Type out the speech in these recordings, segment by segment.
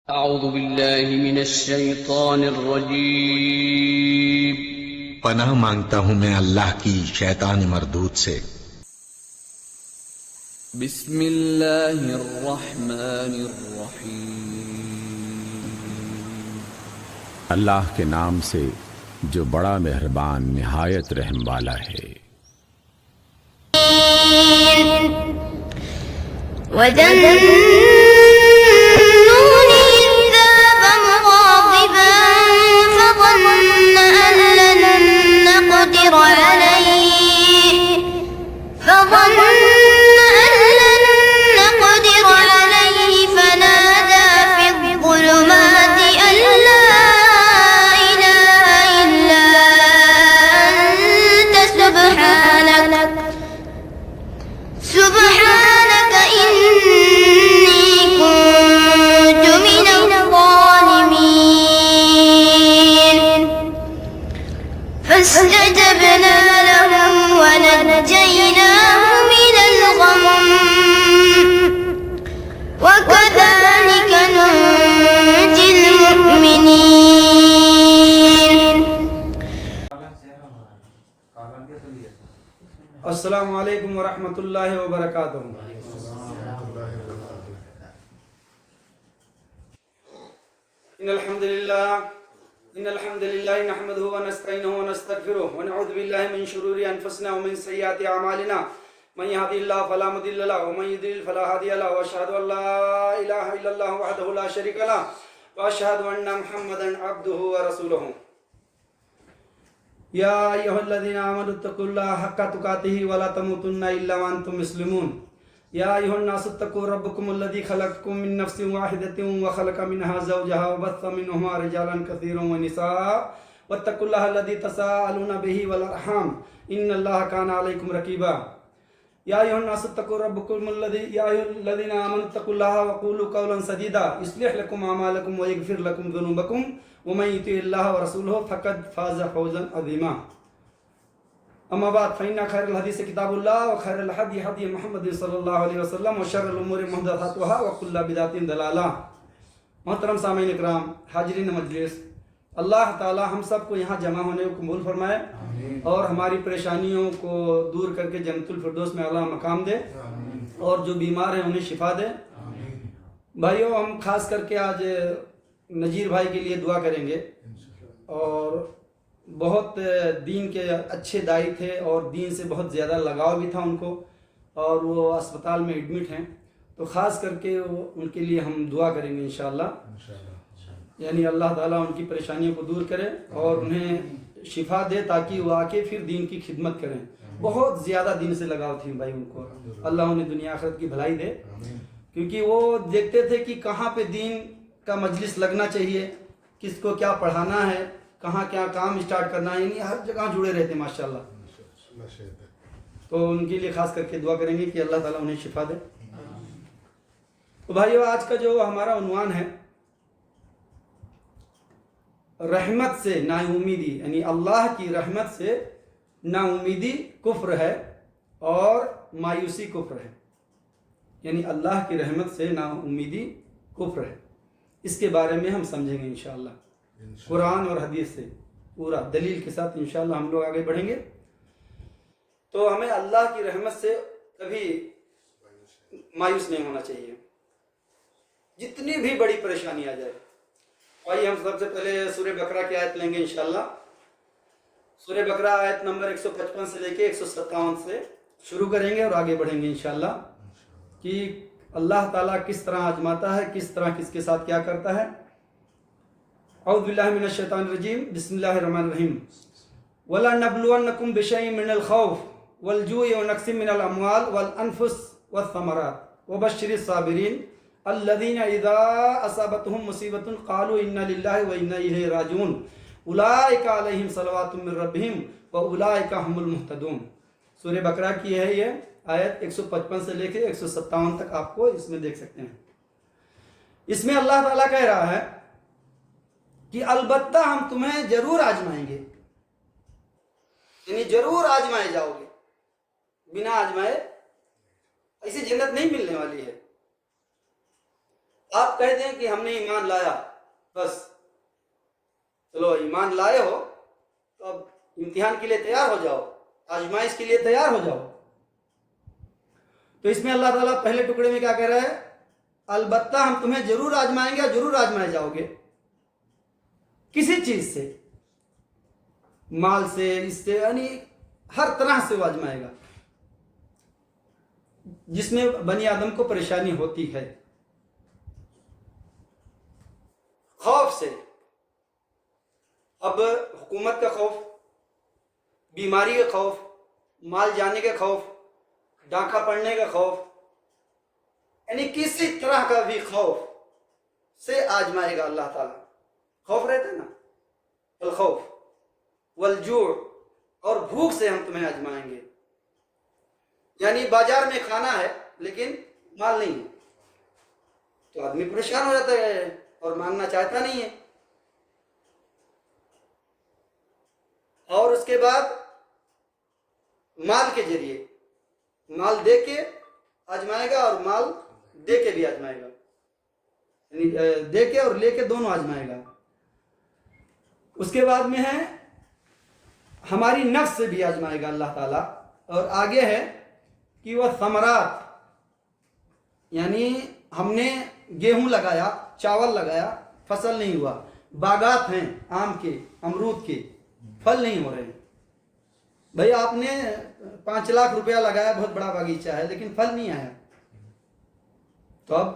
اعوذ باللہ من الشیطان الرجیم۔ پناہ مانگتا ہوں میں اللہ کی شیطان مردود سے۔ بسم اللہ الرحمن الرحیم۔ اللہ کے نام سے جو بڑا مہربان نہایت رحم والا ہے۔ وَذَنُّونِ إِذ ذَهَبَ مُغَاضِبًا فَظَنَّ أَن لَّن نَّقْدِرَ عَلَيْهِ فَنَادَىٰ فِي الظُّلُمَاتِ أَن لَّا إِلَٰهَ إِلَّا أَنتَ سُبْحَانَكَ إِنِّي كُنتُ مِنَ الظَّالِمِينَ فَاسْتَجَبْنَا لَهُ وَنَجَّيْنَاهُ مِنَ الْغَمِّ وَكَذَٰلِكَ نُنجِي الْمُؤْمِنِينَ۔ السلام علیکم ورحمۃ اللہ وبرکاتہ۔ ان الحمد للہ نحمده ونستعینه ونستغفره ونعوذ باللہ من شرور انفسنا ومن سیئات اعمالنا، من يهده الله فلا مضل له ومن يضلل فلا هادي له، واشهد ان لا اله الا الله وحده لا شريك له واشهد ان محمدا عبده ورسوله۔ یا ایھا الذین آمنوا اتقوا اللہ حق تقاته ولا تموتن الا وانتم مسلمون۔ یا ایھا الناس اتقوا ربکم الذی خلقکم من نفس واحدۃ وخلق منها زوجها وبث منهما رجالا کثیرا ونساء واتقوا اللہ الذی تساءلون به والارحام ان اللہ کان علیکم رقیبا۔ یا ایھا الناس اتقوا ربکم یا ایھا الذین آمنوا اتقوا اللہ وقولوا قولا سدیدا یصلح لکم اعمالکم ویغفر لکم ذنوبکم ومن یطع اللہ ورسولہ فقد فاز فوزا عظیما۔ اما بعد فإن خیر الحدیث کتاب اللہ وخیر الہدی ہدی محمد صلی اللہ علیہ وسلم وشر الامور محدثاتها وکل بدعۃ ضلالہ۔ محترم سامعین اکرام، حاضرین مجلس، اللہ تعالی ہم سب کو یہاں جمع ہونے کو قبول فرمائے اور ہماری پریشانیوں کو دور کر کے جنت الفردوس میں اعلیٰ مقام دے، اور جو بیمار ہیں انہیں شفا دے۔ بھائیوں، ہم خاص کر کے آج نذیر بھائی کے لیے دعا کریں گے، اور بہت دین کے اچھے داعی تھے اور دین سے بہت زیادہ لگاؤ بھی تھا ان کو، اور وہ اسپتال میں ایڈمٹ ہیں، تو خاص کر کے ان کے لیے ہم دعا کریں گے انشاءاللہ، یعنی اللہ تعالیٰ ان کی پریشانیوں کو دور کرے اور انہیں شفا دے تاکہ وہ آ کے پھر دین کی خدمت کریں۔ بہت زیادہ دین سے لگاؤ تھی بھائی ان کو، اللہ انہیں دنیا آخرت کی بھلائی دے، کیونکہ وہ دیکھتے تھے کہ کہاں پہ دین کا مجلس لگنا چاہیے، کس کو کیا پڑھانا ہے، کہاں کیا کام اسٹارٹ کرنا ہے، یعنی ہر جگہ جڑے رہتے ماشاءاللہ۔ تو ان کے لیے خاص کر کے دعا کریں گے کہ اللہ تعالیٰ انہیں شفا دے۔ تو بھائیو، آج کا جو ہمارا عنوان ہے رحمت سے نا امیدی، یعنی اللہ کی رحمت سے نا امیدی کفر ہے اور مایوسی کفر ہے، یعنی اللہ کی رحمت سے نا امیدی کفر ہے۔ اس کے بارے میں ہم سمجھیں گے انشاءاللہ، قرآن اور حدیث سے پورا دلیل کے ساتھ انشاءاللہ ہم لوگ آگے بڑھیں گے۔ تو ہمیں اللہ کی رحمت سے کبھی مایوس نہیں ہونا چاہیے، جتنی بھی بڑی پریشانی آ جائے۔ آئیے ہم سب سے پہلے سورہ بقرہ کی آیت لیں گے انشاءاللہ۔ سورہ بقرہ آیت نمبر 155 سے لے کے 157 سے شروع کریں گے اور آگے بڑھیں گے انشاءاللہ کہ اللہ تعالیٰ کس طرح آزماتا ہے، کس طرح کس کے ساتھ کیا کرتا ہے۔ اعوذ باللہ من الشیطان الرجیم، بسم اللہ الرحمن الرحیم۔ وَلَنَبْلُوَنَّكُمْ بِشَيْءٍ مِّنَ الْخَوْفِ وَالْجُوعِ وَنَقْصٍ مِّنَ الْأَمْوَالِ وَالْأَنفُسِ وَالثَّمَرَاتِ وَبَشِّرِ الصَّابِرِينَ الَّذِينَ إِذَا أَصَابَتْهُم مُّصِيبَةٌ قَالُوا إِنَّا لِلَّهِ وَإِنَّا إِلَيْهِ رَاجِعُونَ أُولَٰئِكَ عَلَيْهِمْ صَلَوَاتٌ مِّن رَّبِّهِمْ وَأُولَٰئِكَ هُمُ الْمُهْتَدُونَ۔ سورہ بقرہ کی ہے یہ آیت 155 سے لے کے 157 تک، آپ کو اس میں دیکھ سکتے ہیں۔ اس میں اللہ تعالیٰ کہہ رہا ہے کہ البتہ ہم تمہیں ضرور آزمائیں گے، یعنی ضرور آزمائے جاؤ گے، بنا آزمائے ایسی جنت نہیں ملنے والی ہے۔ آپ کہہ دیں کہ ہم نے ایمان لایا، بس چلو ایمان لائے ہو تو اب امتحان کے لیے تیار ہو جاؤ، آزمائش کے لیے تیار ہو جاؤ۔ تو اس میں اللہ تعالیٰ پہلے ٹکڑے میں کیا کہہ رہا ہے؟ البتہ ہم تمہیں ضرور آزمائیں گے اور ضرور آزمائے جاؤ گے، کسی چیز سے، مال سے، اس سے، یعنی ہر طرح سے وہ آزمائے گا جس میں بنی آدم کو پریشانی ہوتی ہے۔ خوف سے، اب حکومت کا خوف، بیماری کا خوف، مال جانے کا خوف، ڈاکہ پڑنے کا خوف، یعنی کسی طرح کا بھی خوف سے آزمائے گا اللہ تعالیٰ۔ خوف رہتا ہے نا، الخوف والجوع، اور بھوک سے ہم تمہیں آزمائیں گے، یعنی بازار میں کھانا ہے لیکن مال نہیں ہے تو آدمی پریشان ہو جاتا ہے اور مانگنا چاہتا نہیں ہے۔ اور اس کے بعد مال کے ذریعے، مال دے کے آزمائے گا اور مال دے کے بھی آزمائے گا، یعنی دے کے اور لے کے دونوں آزمائے گا۔ اس کے بعد میں ہے ہماری نفس سے بھی آزمائے گا اللہ تعالیٰ، اور آگے ہے کہ وہ ثمرات، یعنی ہم نے گیہوں لگایا، چاول لگایا، فصل نہیں ہوا، باغات ہیں آم کے، امرود کے، پھل نہیں ہو رہے ہیں۔ بھائی آپ نے 5 لاکھ روپیہ لگایا، بہت بڑا باغیچہ ہے، لیکن پھل نہیں آیا، تو اب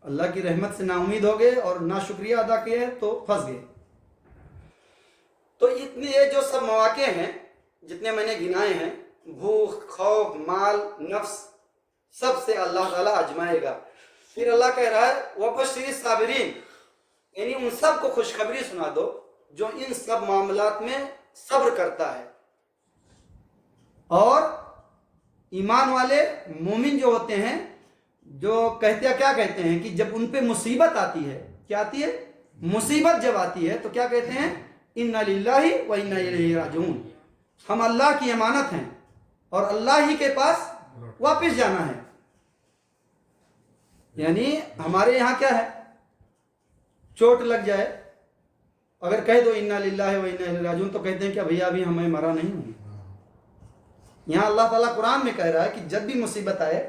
اللہ کی رحمت سے نا امید ہو گئے اور نا شکریہ ادا کیے تو پھنس گئے۔ تو اتنے یہ جو سب مواقع ہیں جتنے میں نے گنائے ہیں، بھوک، خوف، مال، نفس، سب سے اللہ تعالیٰ آزمائے گا۔ پھر اللہ کہہ رہا ہے وَبَشِّرِ الصَّابِرِينَ، یعنی ان سب کو خوشخبری سنا دو جو ان سب معاملات میں صبر کرتا ہے۔ اور ایمان والے مومن جو ہوتے ہیں، جو کیا کہتے ہیں کہ جب ان پہ مصیبت آتی ہے، کیا آتی ہے؟ مصیبت جب آتی ہے تو کیا کہتے ہیں؟ اِنَّا لِلَّهِ وَإِنَّا إِلَيْهِ رَاجِعُونَ، ہم اللہ کی امانت ہیں اور اللہ ہی کے پاس واپس جانا ہے۔ یعنی ہمارے یہاں کیا ہے؟ چوٹ لگ جائے، اگر کہہ دو اِنَّا لِلَّهِ وَإِنَّا إِلَيْهِ رَاجِعُونَ تو کہتے ہیں کہ بھیا ابھی ہمیں مرا نہیں ہوں۔ یہاں اللہ تعالیٰ قرآن میں کہہ رہا ہے کہ جب بھی مصیبت آئے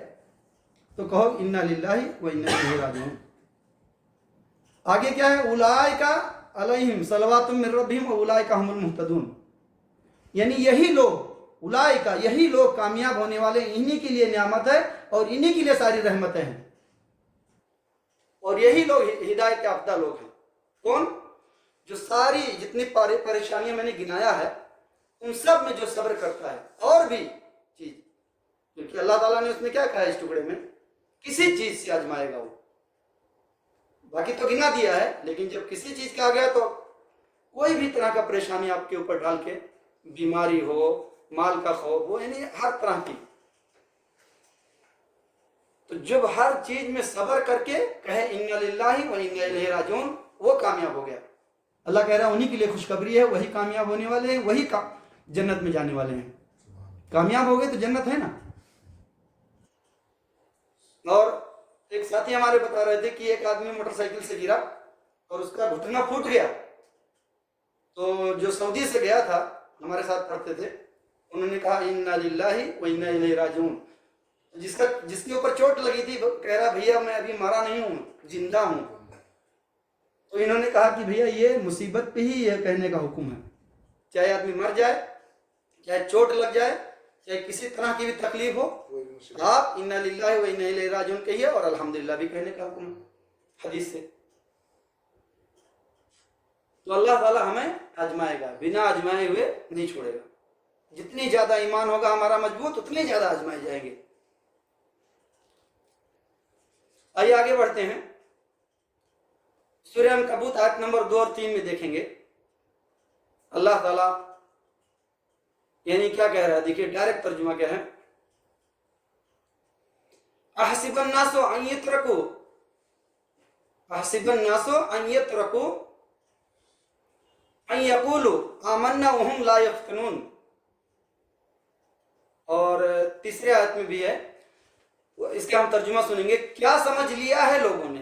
تو کہو اِنَّا لِلَّهِ وَإِنَّا إِلَيْهِ رَاجِعُونَ۔ آگے کیا ہے؟ اولئک علیہم صلوات من ربہم واولئک هم المہتدون، یعنی یہی لوگ، اولئک، یہی لوگ کامیاب ہونے والے، انہی کے لیے نعمت ہے اور انہی کے لیے ساری رحمتیں ہیں، اور یہی لوگ ہدایت یافتہ لوگ ہیں۔ کون؟ جو ساری جتنی پریشانیاں میں نے گنایا ہے ان سب میں جو صبر کرتا ہے۔ اور بھی چیز، کیونکہ اللہ تعالیٰ نے اس میں کیا کہا ہے اس ٹکڑے میں؟ کسی چیز سے آزمائے گا وہ، باقی تو گنا دیا ہے، لیکن جب کسی چیز کا آ گیا تو کوئی بھی طرح کا پریشانی آپ کے اوپر ڈال کے، بیماری ہو، مال کا خوف ہو، یعنی ہر طرح کی، تو جب ہر چیز میں صبر کر کے کہے اِنَّا لِلَّهِ وَإِنَّا إِلَيْهِ رَاجِعُونَ، وہ کامیاب ہو گیا۔ اللہ کہہ رہا ہے انہی کے لیے خوشخبری ہے، وہی کامیاب ہونے والے ہیں، وہی جنت میں جانے والے ہیں۔ کامیاب ہو گئے تو جنت ہے نا۔ اور ایک ساتھی ہمارے بتا رہے تھے کہ ایک آدمی موٹر سائیکل سے گرا اور اس کا گھٹنا پھوٹ گیا، تو جو سعودی سے گیا تھا، ہمارے ساتھ پڑھتے تھے، انہوں نے کہا اِنَّا لِلَّهِ وَإِنَّا إِلَيْهِ رَاجِعُونَ۔ جس کے اوپر چوٹ لگی تھی کہہ رہا بھیا میں ابھی مرا نہیں ہوں، زندہ ہوں۔ تو انہوں نے کہا کہ بھیا یہ مصیبت پہ ہی یہ کہنے کا حکم ہے، چاہے آدمی مر جائے، چاہے چوٹ لگ جائے، چاہے کسی طرح کی بھی تکلیف ہو، آپ اِنَّا لِلَّهِ وَإِنَّا إِلَيْهِ رَاجِعُونَ کہیے، اور الحمدللہ بھی کہنے کا حکم ہے حدیث سے۔ تو اللہ تعالیٰ ہمیں آزمائے گا، بنا آزمائے ہوئے نہیں چھوڑے گا۔ جتنی زیادہ ایمان ہوگا ہمارا مضبوط، اتنے زیادہ آزمائے جائیں گے۔ آئیے آگے بڑھتے ہیں، سورہ عنکبوت آیت نمبر 2 اور 3 میں دیکھیں گے اللہ تعالیٰ یعنی کیا کہہ رہا ہے۔ دیکھیے ڈائریکٹ ترجمہ کیا ہے، احسب الناس ان یترکوا، احسب الناس ان یترکوا ان یقولوا آمنا وهم لا یفتنون۔ اور تیسرے آیت میں بھی ہے، اس کا ہم ترجمہ سنیں گے، کیا سمجھ لیا ہے لوگوں نے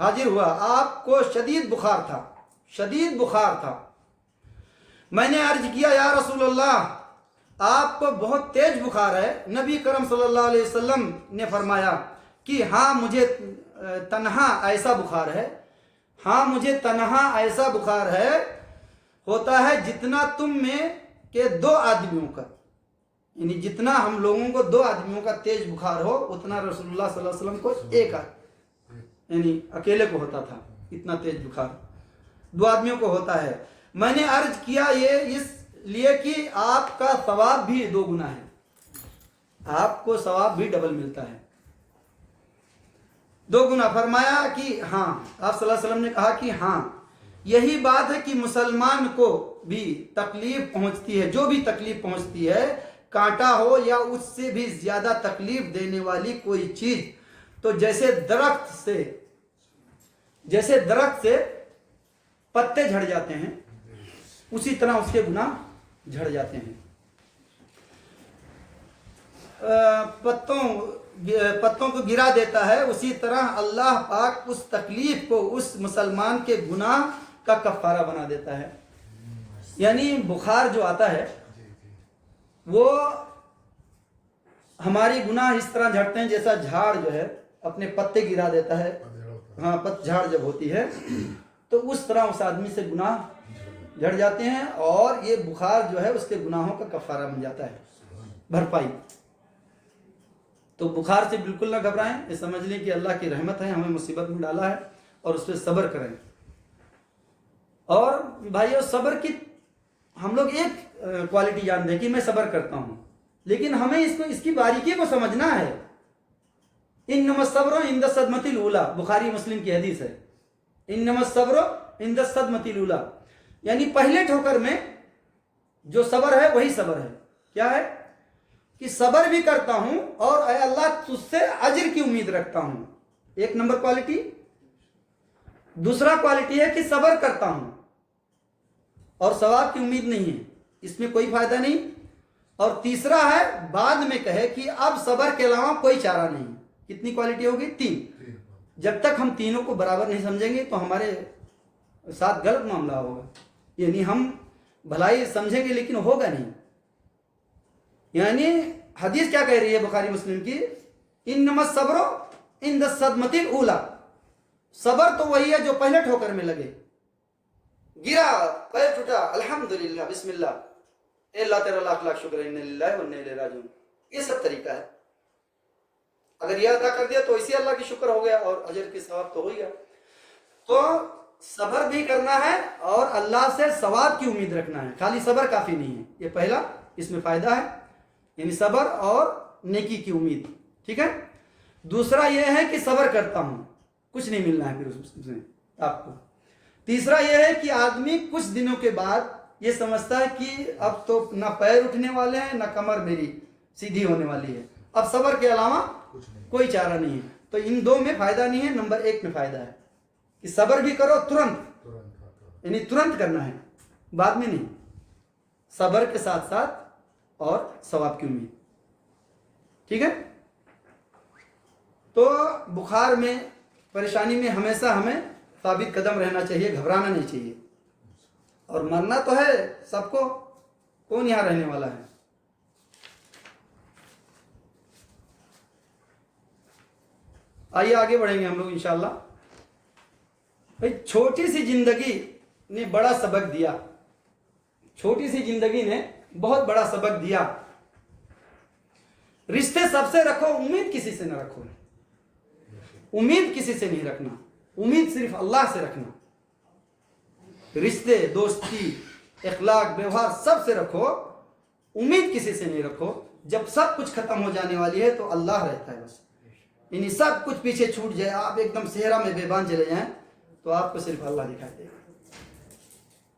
حاضر ہوا، آپ کو شدید بخار تھا، شدید بخار تھا۔ میں نے عرض کیا یا رسول اللہ آپ کو بہت تیز بخار ہے۔ نبی کرم صلی اللہ علیہ وسلم نے فرمایا کہ ہاں مجھے تنہا ایسا بخار ہے، ہاں مجھے تنہا ایسا بخار ہے، ہوتا ہے جتنا تم میں کہ 2 آدمیوں کا، یعنی جتنا ہم لوگوں کو 2 آدمیوں کا تیز بخار ہو اتنا رسول اللہ صلی اللہ علیہ وسلم کو ایک یعنی اکیلے کو ہوتا تھا، اتنا تیز بخار 2 آدمیوں کو ہوتا ہے۔ میں نے عرض کیا یہ اس لیے کہ آپ کا ثواب بھی 2 گنا ہے، آپ کو ثواب بھی ڈبل ملتا ہے، 2 گنا۔ فرمایا کہ ہاں، آپ صلی اللہ علیہ وسلم نے کہا کہ ہاں یہی بات ہے کہ مسلمان کو بھی تکلیف پہنچتی ہے، جو بھی تکلیف پہنچتی ہے، کانٹا ہو یا اس سے بھی زیادہ تکلیف دینے والی کوئی چیز، تو جیسے درخت سے پتے جھڑ جاتے ہیں اسی طرح اس کے گناہ جھڑ جاتے ہیں۔ پتوں کو گرا دیتا ہے، اسی طرح اللہ پاک اس تکلیف کو اس مسلمان کے گناہ کا کفارہ بنا دیتا ہے۔ یعنی بخار جو آتا ہے وہ ہماری گناہ اس طرح جھڑتے ہیں جیسا جھاڑ جو ہے اپنے پتے گرا دیتا ہے، ہاں پت جھاڑ جب ہوتی ہے تو اس طرح اس آدمی سے گناہ جھڑ جاتے ہیں، اور یہ بخار جو ہے اس کے گناہوں کا کفارہ بن جاتا ہے، بھرپائی۔ تو بخار سے بالکل نہ گھبرائیں، یہ سمجھ لیں کہ اللہ کی رحمت ہے، ہمیں مصیبت میں ڈالا ہے، اور اس پہ صبر کریں۔ اور بھائیو صبر کی ہم لوگ ایک کوالٹی جانتے ہیں کہ میں صبر کرتا ہوں، لیکن ہمیں اس کی باریکی کو سمجھنا ہے۔ انما الصبر عند الصدمۃ الاولی، بخاری مسلم کی حدیث ہے، انما الصبر عند الصدمۃ الاولی، یعنی پہلے ٹھوکر میں جو صبر ہے وہی صبر ہے۔ کیا ہے کہ صبر بھی کرتا ہوں اور اے اللہ تجھ سے اجر کی امید رکھتا ہوں، 1 نمبر کوالٹی۔ دوسرا کوالٹی ہے کہ صبر کرتا ہوں اور ثواب کی امید نہیں ہے، اس میں کوئی فائدہ نہیں۔ اور تیسرا ہے بعد میں کہے کہ اب صبر کے علاوہ کوئی چارہ نہیں۔ کتنی کوالٹی ہوگی؟ 3۔ جب تک ہم تینوں کو برابر نہیں سمجھیں گے تو ہمارے ساتھ غلط معاملہ ہوگا، یعنی ہم بھلائی سمجھیں گے لیکن ہوگا نہیں۔ یعنی حدیث کیا کہہ رہی ہے بخاری مسلم کی؟ انما الصبر عند الصدمۃ الاولی، صبر تو وہی ہے جو پہلے ٹھوکر میں لگے، گرا، پیر ٹوٹا، الحمدللہ، بسم اللہ، اے اللہ تیرا لاکھ لاکھ شکر ہے، انا للہ و انا الیہ راجعون، یہ سب طریقہ ہے۔ اگر یہ ادا کر دیا تو اسی اللہ کی شکر ہو گیا اور اجر کے ثواب تو ہو گیا۔ تو صبر بھی کرنا ہے اور اللہ سے ثواب کی امید رکھنا ہے، خالی صبر کافی نہیں ہے۔ یہ پہلا اس میں فائدہ ہے، یعنی صبر اور نیکی کی امید، ٹھیک ہے۔ دوسرا یہ ہے کہ صبر کرتا ہوں، کچھ نہیں ملنا ہے پھر اس میں آپ کو۔ تیسرا یہ ہے کہ آدمی کچھ دنوں کے بعد یہ سمجھتا ہے کہ اب تو نہ پیر اٹھنے والے ہیں نہ کمر میری سیدھی ہونے والی ہے، اب صبر کے علاوہ کوئی چارہ نہیں ہے۔ تو ان 2 میں فائدہ نہیں ہے، نمبر 1 میں فائدہ ہے کہ صبر بھی کرو ترنت، یعنی ترنت کرنا ہے، بعد میں نہیں، صبر کے ساتھ ساتھ اور ثواب کی امید، ٹھیک ہے۔ تو بخار میں، پریشانی میں ہمیشہ ہمیں ثابت قدم رہنا چاہیے، گھبرانا نہیں چاہیے، اور مرنا تو ہے سب کو، کون یہاں رہنے والا ہے۔ آئیے آگے بڑھیں گے ہم لوگ انشاءاللہ۔ بھائی چھوٹی سی زندگی نے بڑا سبق دیا، چھوٹی سی زندگی نے بہت بڑا سبق دیا۔ رشتے سب سے رکھو، امید کسی سے نہ رکھو، امید کسی سے نہیں رکھنا، امید صرف اللہ سے رکھنا۔ رشتے، دوستی، اخلاق، ویوہار سب سے رکھو، امید کسی سے نہیں رکھو۔ جب سب کچھ ختم ہو جانے والی ہے تو اللہ رہتا ہے بس، یعنی سب کچھ پیچھے چھوٹ جائے، آپ ایک دم صحرا میں بیابان چلے جائیں تو آپ کو صرف اللہ دکھائی دے گا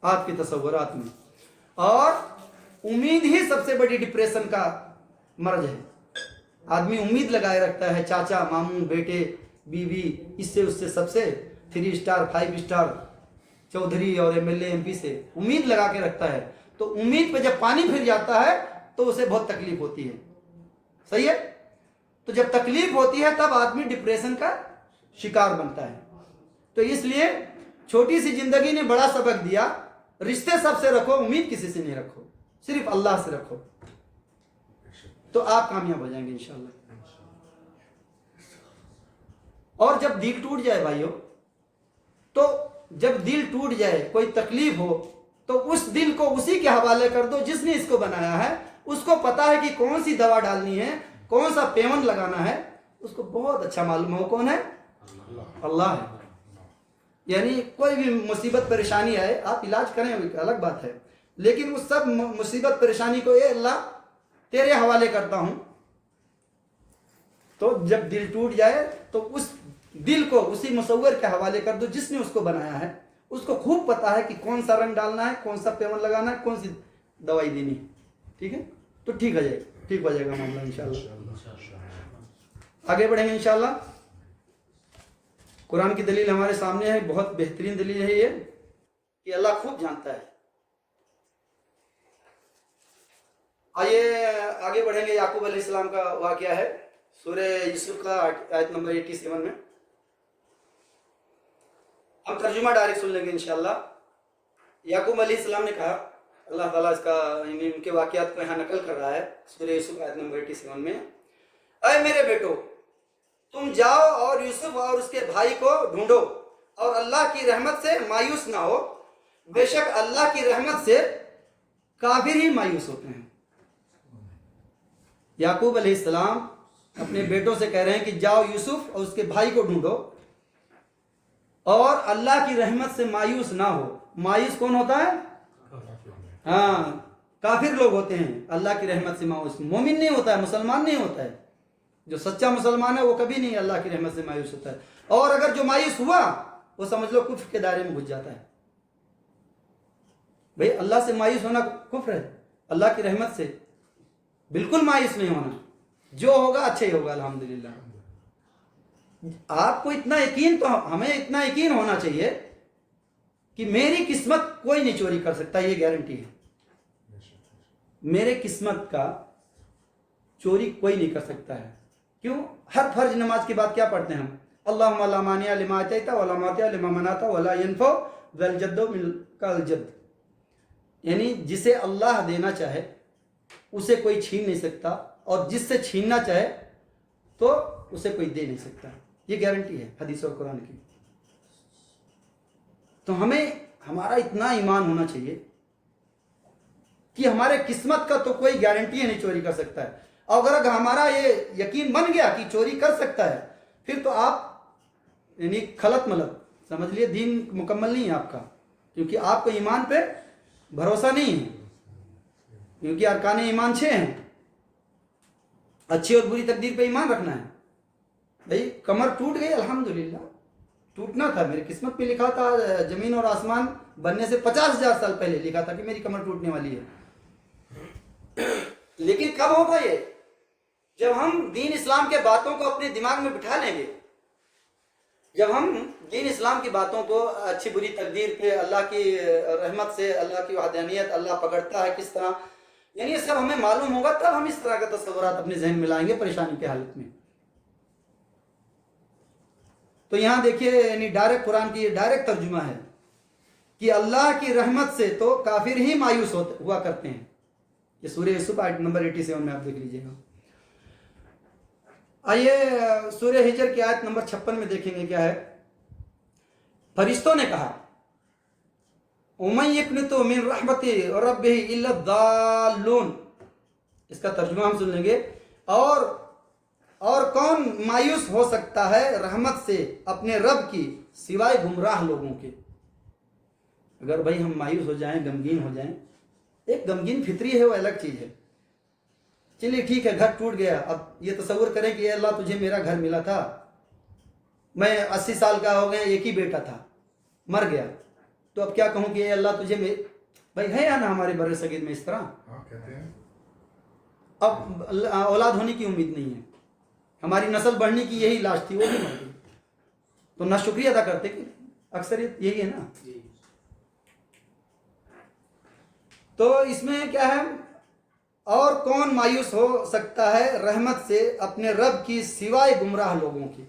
آپ کے تصورات میں۔ اور امید ہی سب سے بڑی ڈپریشن کا مرض ہے۔ آدمی امید لگائے رکھتا ہے چاچا، ماموں، بیٹے، بیوی، اس سے سب سے 3 اسٹار 5 اسٹار چودھری اور MLA MP سے امید لگا کے رکھتا ہے، تو امید پہ جب پانی پھر جاتا ہے تو اسے بہت تکلیف ہوتی ہے، صحیح ہے۔ تو جب تکلیف ہوتی ہے تب آدمی ڈپریشن کا شکار بنتا ہے۔ تو اس لیے چھوٹی سی زندگی نے بڑا سبق دیا، رشتے سب سے رکھو، امید کسی سے نہیں رکھو، صرف اللہ سے رکھو، تو آپ کامیاب ہو جائیں گے انشاءاللہ۔ اور جب دل ٹوٹ جائے بھائیو، تو جب دل ٹوٹ جائے، کوئی تکلیف ہو، تو اس دل کو اسی کے حوالے کر دو جس نے اس کو بنایا ہے، اس کو پتا ہے کہ کون سی دوا ڈالنی ہے، کون سا پیون لگانا ہے، اس کو بہت اچھا معلوم ہے، وہ کون ہے؟ اللہ ہے۔ یعنی کوئی بھی مصیبت پریشانی آئے، آپ علاج کریں وہ الگ بات ہے، لیکن اس سب مصیبت پریشانی کو اے اللہ تیرے حوالے کرتا ہوں، تو جب دل ٹوٹ جائے تو اس دل کو اسی مصور کے حوالے کر دو جس نے اس کو بنایا ہے، اس کو خوب پتا ہے کہ کون سا رنگ ڈالنا ہے، کون سا پیون لگانا ہے، کون سی دوائی دینی ہے، ٹھیک ہے؟ تو ٹھیک ہو جائے گا معاملہ انشاءاللہ۔ آگے بڑھیں گے انشاءاللہ۔ قرآن کی دلیل ہمارے سامنے ہے، بہت بہترین دلیل ہے یہ کہ اللہ خوب جانتا ہے۔ آئیے آگے بڑھیں گے۔ یعقوب علیہ السلام کا واقعہ ہے، سورہ یوسف کا آیت نمبر 87 میں۔ ہم ترجمہ ڈائریکٹ سن لیں گے انشاءاللہ۔ یعقوب علیہ السلام نے کہا، اللہ تعالیٰ اس کا ان کے واقعات کو یہاں نقل کر رہا ہے سورہ یوسف آیت نمبر 87 میں۔ اے میرے بیٹو، تم جاؤ اور یوسف اور اس کے بھائی کو ڈھونڈو، اور اللہ کی رحمت سے مایوس نہ ہو، بے شک اللہ کی رحمت سے کافر ہی مایوس ہوتے ہیں۔ یعقوب علیہ السلام اپنے بیٹوں سے کہہ رہے ہیں کہ جاؤ یوسف اور اس کے بھائی کو ڈھونڈو، اور اللہ کی رحمت سے مایوس نہ ہو۔ مایوس کون ہوتا ہے؟ ہاں، کافر لوگ ہوتے ہیں اللہ کی رحمت سے مایوس، مومن نہیں ہوتا ہے، مسلمان نہیں ہوتا ہے۔ جو سچا مسلمان ہے وہ کبھی نہیں اللہ کی رحمت سے مایوس ہوتا ہے، اور اگر جو مایوس ہوا وہ سمجھ لو کفر کے دائرے میں گھس جاتا ہے۔ بھئی اللہ سے مایوس ہونا کفر ہے، اللہ کی رحمت سے بالکل مایوس نہیں ہونا، جو ہوگا اچھا ہی ہوگا الحمدللہ۔ آپ کو اتنا یقین، تو ہمیں اتنا یقین ہونا چاہیے کہ میری قسمت کوئی نہیں چوری کر سکتا، یہ گارنٹی ہے۔ میرے قسمت کا چوری کوئی نہیں کر سکتا ہے۔ کیوں؟ ہر فرض نماز کے بعد کیا پڑھتے ہیں ہم؟ اللہم لا مانع لما اعطیت ولا معطی لما منعت ولا ينفع ذا الجد منک الجد، یعنی جسے اللہ دینا چاہے اسے کوئی چھین نہیں سکتا، اور جس سے چھیننا چاہے تو اسے کوئی دے نہیں سکتا، یہ گارنٹی ہے حدیث اور قرآن کی۔ تو ہمیں ہمارا اتنا ایمان ہونا چاہیے کہ ہمارے قسمت کا تو کوئی گارنٹی نہیں چوری کر سکتا ہے، اور اگر ہمارا یہ یقین بن گیا کہ چوری کر سکتا ہے، پھر تو آپ یعنی خلط ملط سمجھ لیے، دین مکمل نہیں ہے آپ کا، کیونکہ آپ کو ایمان پہ بھروسہ نہیں ہے، کیونکہ ارکان ایمان 6 ہیں۔ اچھی اور بری تقدیر پہ ایمان رکھنا ہے۔ بھائی کمر ٹوٹ گئی، الحمدللہ، ٹوٹنا تھا، میری قسمت پہ لکھا تھا، زمین اور آسمان بننے سے 50,000 سال پہلے لکھا تھا کہ میری کمر ٹوٹنے والی ہے۔ لیکن کب ہوگا یہ؟ جب ہم دین اسلام کے باتوں کو اپنے دماغ میں بٹھا لیں گے، جب ہم دین اسلام کی باتوں کو، اچھی بری تقدیر پہ، اللہ کی رحمت سے، اللہ کی وحدانیت، اللہ پکڑتا ہے کس طرح، یعنی یہ سب ہمیں معلوم ہوگا، تب ہم اس طرح کا تصورات اپنے ذہن میں لائیں گے پریشانی کی حالت میں۔ تو یہاں دیکھیے، یعنی ڈائریکٹ قرآن کی ڈائریکٹ ترجمہ ہے کہ اللہ کی رحمت سے تو کافر ہی مایوس ہوا کرتے ہیں۔ یہ سورہ یوسف آیت نمبر 87 میں آپ دیکھ لیجئے گا۔ آئیے سورہ ہجر کی آیت نمبر 56 میں دیکھیں گے کیا ہے۔ فرشتوں نے کہا، وَمَن يَقْنُطُ مِن رَحْمَتِ رَبِّهِ إِلَّا الضَّالُّونَ، اس کا ترجمہ ہم سن لیں گے۔ اور کون مایوس ہو سکتا ہے رحمت سے اپنے رب کی سوائے گمراہ لوگوں کے۔ اگر بھائی ہم مایوس ہو جائیں، غمگین ہو جائیں، ایک غمگین فطری ہے، وہ الگ چیز ہے۔ چلیے ٹھیک ہے، گھر ٹوٹ گیا، اب یہ تصور کریں کہ اے اللہ تجھے میرا گھر ملا تھا، میں 80 سال کا ہو گیا، ایک ہی بیٹا تھا، مر گیا، تو اب کیا کہوں کہ اے اللہ تجھے بھائی ہے یا نا ہمارے بر صغیر میں اس طرح؟ اب اولاد ہونے کی امید نہیں ہے، ہماری نسل بڑھنے کی یہی لاش تھی، وہ بھی مر گئی، تو نہ شکریہ ادا کرتے کہ اکثریت یہی ہے نا۔ تو اس میں کیا ہے، اور کون مایوس ہو سکتا ہے رحمت سے اپنے رب کی سوائے گمراہ لوگوں کی۔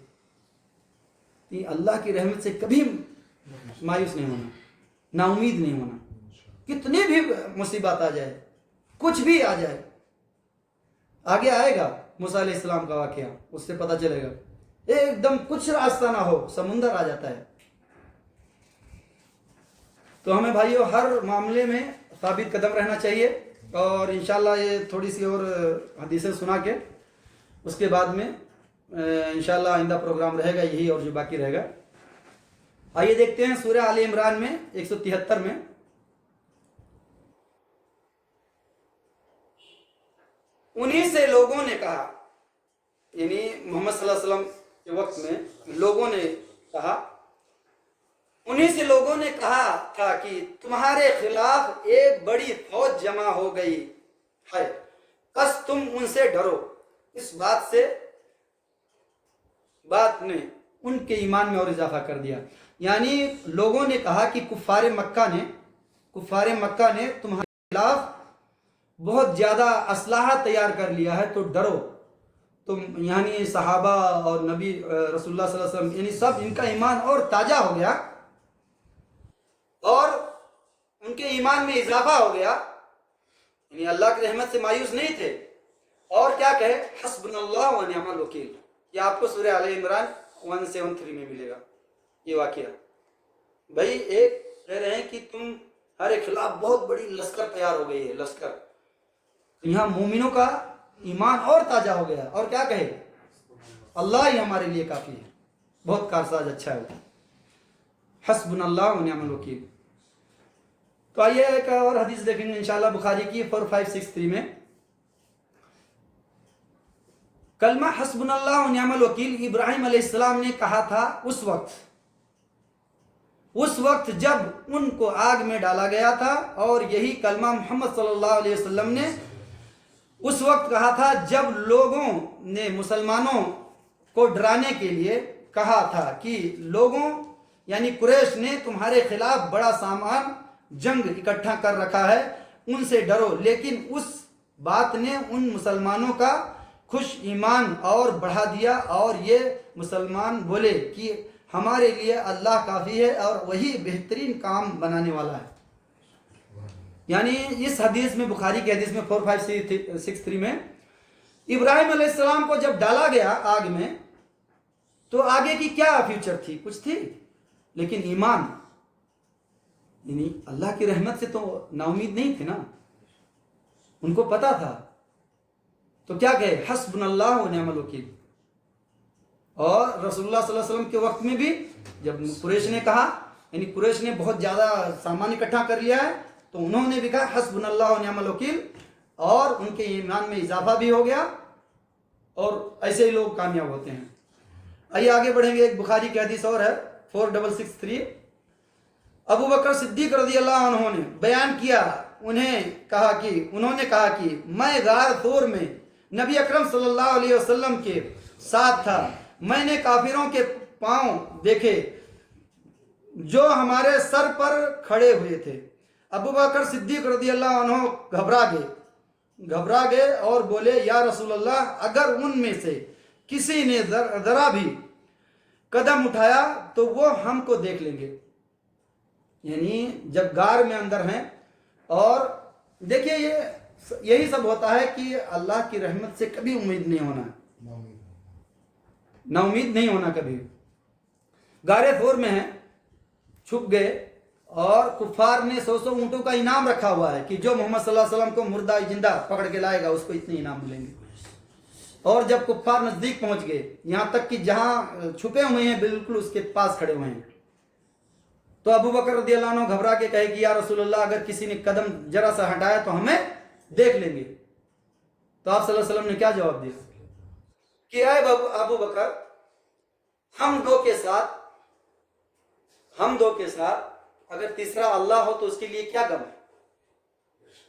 کہ اللہ کی رحمت سے کبھی مایوس نہیں ہونا، نا امید نہیں ہونا، کتنی بھی مصیبت آ جائے، کچھ بھی آ جائے. آگے آئے گا موسیٰ علیہ السلام کا واقعہ، اس سے پتہ چلے گا. ایک دم کچھ راستہ نہ ہو، سمندر آ جاتا ہے. تو ہمیں بھائیوں ہر معاملے میں ثابت قدم رہنا چاہیے. اور انشاءاللہ یہ تھوڑی سی اور حدیثیں سنا کے اس کے بعد میں انشاءاللہ آئندہ پروگرام رہے گا یہی، اور جو باقی رہے گا. آئیے دیکھتے ہیں سورہ آل عمران میں 173 میں. انہی سے لوگوں نے کہا، یعنی محمد صلی اللہ علیہ وسلم کے وقت میں لوگوں نے کہا، انہی سے لوگوں نے کہا تھا کہ تمہارے خلاف ایک بڑی فوج جمع ہو گئی ہے، بس تم ان سے ڈرو. اس بات نے ان کے ایمان میں اور اضافہ کر دیا. یعنی لوگوں نے کہا کہ کفار مکہ نے تمہارے خلاف بہت زیادہ اسلحہ تیار کر لیا ہے، تو ڈرو تم. یعنی صحابہ اور نبی رسول اللہ صلی اللہ علیہ وسلم، یعنی سب ان کا ایمان اور تازہ ہو گیا اور ان کے ایمان میں اضافہ ہو گیا. یعنی اللہ کی رحمت سے مایوس نہیں تھے. اور کیا کہے، حسبنا اللہ و نعم الوکیل. یہ آپ کو سورہ آل عمران 173 میں ملے گا یہ واقعہ. بھائی ایک کہہ رہے ہیں کہ تمہارے خلاف بہت بڑی لشکر تیار ہو گئی ہے، لشکر. یہاں مومنوں کا ایمان اور تازہ ہو گیا. اور کیا کہے، اللہ ہی ہمارے لیے کافی ہے، بہت کارساز اچھا ہے. حسبنا اللہ و نعم الوکیل. تو آئیے ایک اور حدیث دیکھیں گے انشاءاللہ بخاری کی 4563 میں. کلمہ حسبنا اللہ و نعم الوکیل ابراہیم علیہ السلام نے کہا تھا اس وقت جب ان کو آگ میں ڈالا گیا تھا. اور یہی کلمہ محمد صلی اللہ علیہ وسلم نے اس وقت کہا تھا جب لوگوں نے مسلمانوں کو ڈرانے کے لیے کہا تھا کہ لوگوں یعنی قریش نے تمہارے خلاف بڑا سامان جنگ اکٹھا کر رکھا ہے، ان سے ڈرو. لیکن اس بات نے ان مسلمانوں کا خوش ایمان اور بڑھا دیا، اور یہ مسلمان بولے کہ ہمارے لیے اللہ کافی ہے اور وہی بہترین کام بنانے والا ہے. یعنی اس حدیث میں، بخاری کی حدیث میں 4563 میں، ابراہیم علیہ السلام کو جب ڈالا گیا آگ میں تو آگے کی کیا فیوچر تھی؟ کچھ تھی، لیکن ایمان، یعنی اللہ کی رحمت سے تو نا امید نہیں تھے نا، ان کو پتا تھا. تو کیا کہے، حسبنا اللہ و نعم الوکیل. اور رسول اللہ صلی اللہ علیہ وسلم کے وقت میں بھی جب قریش نے کہا، یعنی قریش نے بہت زیادہ سامان اکٹھا کر لیا ہے، تو انہوں نے بھی کہا حسبنا اللہ و نعم الوکیل، اور ان کے ایمان میں اضافہ بھی ہو گیا. اور ایسے ہی لوگ کامیاب ہوتے ہیں. آئیے آگے بڑھیں گے. ایک بخاری کی حدیث اور ہے 4663. ابو بکر صدیق رضی اللہ عنہ نے بیان کیا، انہوں نے کہا کہ میں غار ثور میں نبی اکرم صلی اللہ علیہ وسلم کے ساتھ تھا. میں نے کافروں کے پاؤں دیکھے جو ہمارے سر پر کھڑے ہوئے تھے. ابو بکر صدیق رضی اللہ عنہ گھبرا گئے اور بولے، یا رسول اللہ، اگر ان میں سے کسی نے ذرا بھی قدم اٹھایا تو وہ ہم کو دیکھ لیں گے. یعنی جب غار میں اندر ہیں، اور دیکھیے یہی سب ہوتا ہے کہ اللہ کی رحمت سے کبھی امید نہیں ہونا، نا امید نہیں ہونا کبھی. غار ثور میں ہیں، چھپ گئے، اور کفار نے 100 اونٹوں کا انعام رکھا ہوا ہے کہ جو محمد صلی اللہ علیہ وسلم کو مردہ زندہ پکڑ کے لائے گا اس کو اتنے انعام ملیں گے. اور جب کفار نزدیک پہنچ گئے، یہاں تک کہ جہاں چھپے ہوئے ہیں بالکل اس کے پاس کھڑے ہوئے ہیں، تو ابو بکر رضی اللہ عنہ گھبرا کے کہے کہ یا رسول اللہ، اگر کسی نے قدم ذرا سا ہٹایا تو ہمیں دیکھ لیں گے. تو آپ صلی اللہ علیہ وسلم نے کیا جواب دیا کہ اے ابو بکر، ہم دو کے ساتھ اگر تیسرا اللہ ہو تو اس کے لیے کیا غم ہے؟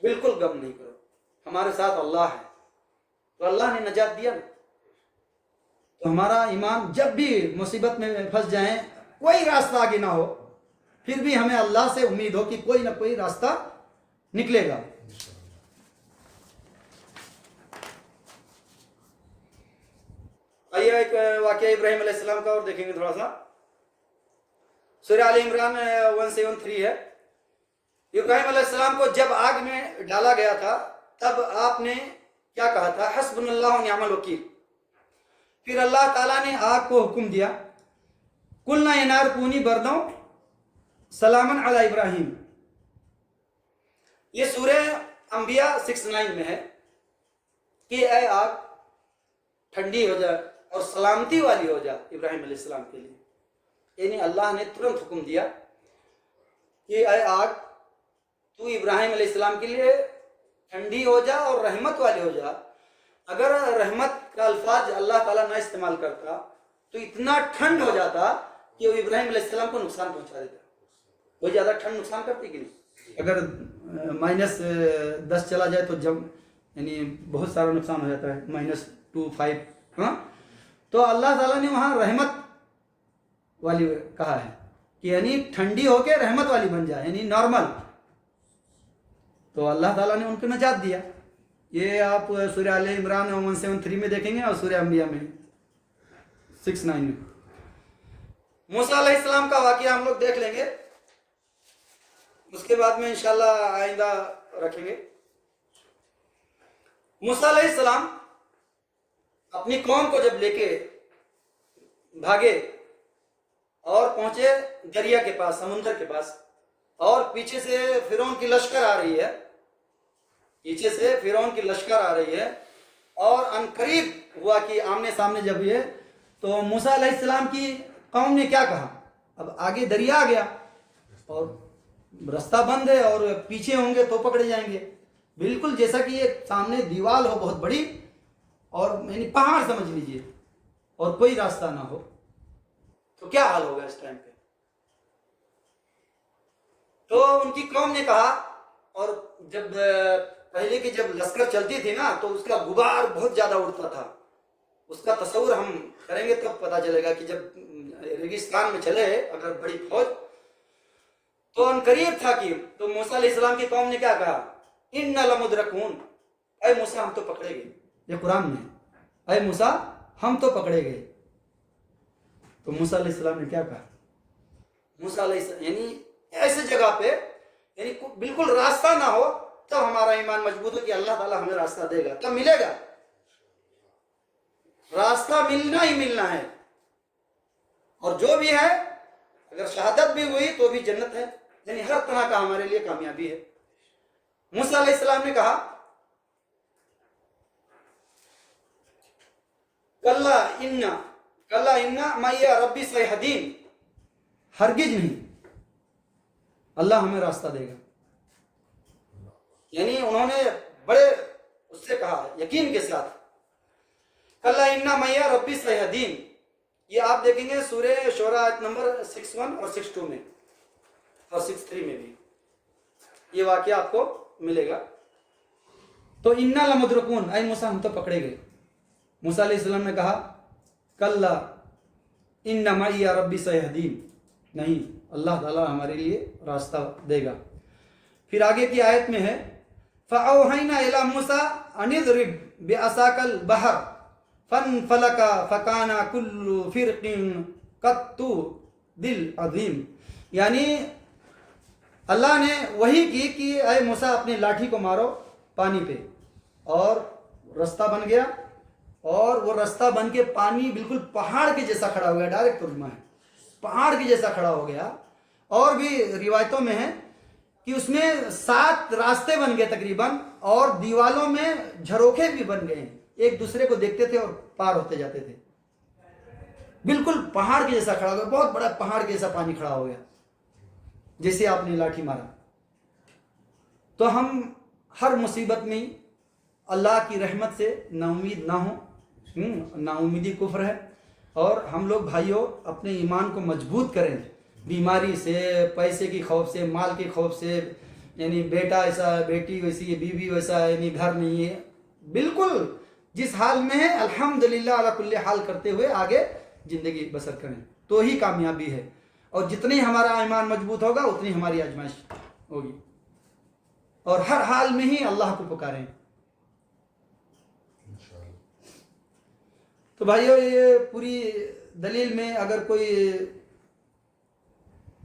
بالکل غم نہیں کرو، ہمارے ساتھ اللہ ہے. تو اللہ نے نجات دیا نا. تو ہمارا ایمان جب بھی مصیبت میں پھنس جائیں، کوئی راستہ آگے نہ ہو، پھر بھی ہمیں اللہ سے امید ہو کہ کوئی نہ کوئی راستہ نکلے گا. آئیے ایک واقعہ ابراہیم علیہ السلام کا اور دیکھیں گے تھوڑا سا. سورہ آل عمران 173 ہے. ابراہیم علیہ السلام کو جب آگ میں ڈالا گیا تھا تب آپ نے کیا کہا تھا؟ حسبنا اللہ و نعم الوکیل. پھر اللہ تعالیٰ نے آگ کو حکم دیا قلنا یا نار کونی بردوں سلامن علی ابراہیم. یہ سورہ انبیاء 6:9 میں ہے کہ اے آگ ٹھنڈی ہو جا اور سلامتی والی ہو جا ابراہیم علیہ السلام کے لیے. یعنی اللہ نے ترنت حکم دیا کہ اے آگ تو ابراہیم علیہ السلام کے لیے ٹھنڈی ہو جا اور رحمت والی ہو جا. اگر رحمت کا الفاظ اللہ تعالیٰ نہ استعمال کرتا تو اتنا ٹھنڈ ہو جاتا کہ وہ ابراہیم علیہ السلام کو نقصان پہنچا دیتا. وہ زیادہ ٹھنڈ نقصان کرتی کہ نہیں؟ اگر -10 چلا جائے تو جب یعنی بہت سارا نقصان ہو جاتا ہے. -2 5 ہاں. تو اللہ تعالیٰ نے وہاں رحمت والی کہا ہے کہ یعنی ٹھنڈی ہو کے رحمت والی بن جائے یعنی نارمل. تو اللہ تعالیٰ نے ان کو نجات دیا. یہ آپ سورہ آل عمران 173 میں دیکھیں گے اور سورہ انبیاء میں 6:9 میں. موسیٰ علیہ السلام کا واقعہ ہم لوگ دیکھ لیں گے, اس کے بعد میں انشاءاللہ آئندہ رکھیں گے. موسیٰ علیہ السلام اپنی قوم کو جب لے کے بھاگے اور پہنچے دریا کے پاس, سمندر کے پاس, اور پیچھے سے فرعون کی لشکر آ رہی ہے, پیچھے سے فرعون کی لشکر آ رہی ہے, اور ان قریب ہوا کہ آمنے سامنے جب یہ تو موسیٰ علیہ السلام کی قوم نے کیا کہا؟ اب آگے دریا آ گیا اور رستہ بند ہے اور پیچھے ہوں گے تو پکڑے جائیں گے. بالکل جیسا کہ یہ سامنے دیوار ہو بہت بڑی اور یعنی پہاڑ سمجھ لیجئے اور کوئی راستہ نہ ہو تو کیا حال ہوگا اس ٹائم پہ. تو ان کی قوم نے کہا, اور جب پہلے کی جب لشکر چلتی تھی نا تو اس کا غبار بہت زیادہ اڑتا تھا. اس کا تصور ہم کریں گے تب پتا چلے گا کہ جب ریگستان میں چلے اگر بڑی فوج تو ان قریب تھا کہ تو موسیٰ علیہ السلام کی قوم نے کیا کہا؟ اِنَّا لَمُدْرَكُونَ, اے موسیٰ ہم تو پکڑے گئے. یہ قرآن میں, اے موسیٰ ہم تو پکڑے گئے. تو موسیٰ علیہ السلام نے کیا کہا؟ موسیٰ علیہ السلام یعنی ایسے جگہ پہ یعنی بالکل راستہ نہ ہو تب ہمارا ایمان مضبوط ہو کہ اللہ تعالیٰ ہمیں راستہ دے گا, تب ملے گا. راستہ ملنا ہی ملنا ہے, اور جو بھی ہے اگر شہادت بھی ہوئی تو بھی جنت ہے, یعنی ہر طرح کا ہمارے لیے کامیابی ہے. موسیٰ علیہ السلام نے کہا کلا انا معی ربی سیہدین, ہرگز نہیں, اللہ ہمیں راستہ دے گا. یعنی انہوں نے بڑے اس سے کہا یقین کے ساتھ, کلا انا معی ربی سیہدین. یہ آپ دیکھیں گے سورہ شعراء آیت نمبر 61 اور 62 میں اور 63 میں بھی یہ واقعہ آپ کو ملے گا. تو انا لمدرکون, اے موسیٰ ہم تو پکڑے گئے. موسیٰ علیہ السلام نے کہا کلا ان معی ربی سیہدین, نہیں اللہ تعالیٰ ہمارے لیے راستہ دے گا. پھر آگے کی آیت میں ہے فَأَوْحَيْنَا إِلَى مُوسَىٰ أَنِ اضْرِبْ بِعَصَاكَ الْبَحْرَ فَانْفَلَقَ فَكَانَ كُلُّ فِرْقٍ كَالطُّودِ الْعَظِيمِ. یعنی اللہ نے وحی کی کہ اے موسیٰ اپنی لاٹھی کو مارو پانی پہ, اور رستہ بن گیا, اور وہ رستہ بن کے پانی بالکل پہاڑ کے جیسا کھڑا ہو گیا. ڈائریکٹ ترجمہ ہے, پہاڑ کے جیسا کھڑا ہو گیا. اور بھی روایتوں میں ہے کہ اس میں 7 راستے بن گئے تقریباً, اور دیوالوں میں جھروکھے بھی بن گئے, ایک دوسرے کو دیکھتے تھے اور پار ہوتے جاتے تھے. بالکل پہاڑ کے جیسا کھڑا ہو گیا, بہت بڑا پہاڑ کے جیسا پانی کھڑا ہو گیا جیسے آپ نے لاٹھی مارا. تو ہم ہر مصیبت میں اللہ کی رحمت سے نا امید نہ ہوں. نا امیدی کفر ہے, اور ہم لوگ بھائیوں اپنے ایمان کو مضبوط کریں. بیماری سے, پیسے کی خوف سے, مال کی خوف سے, یعنی بیٹا ایسا, بیٹی ویسی, بیوی ویسا, یعنی گھر نہیں ہے, بالکل جس حال میں ہے الحمدللہ علی کل حال کرتے ہوئے آگے زندگی بسر کریں تو ہی کامیابی ہے. اور جتنی ہمارا ایمان مضبوط ہوگا اتنی ہماری آزمائش ہوگی, اور ہر حال میں ہی اللہ کو پکاریں. تو بھائیو یہ پوری دلیل میں اگر کوئی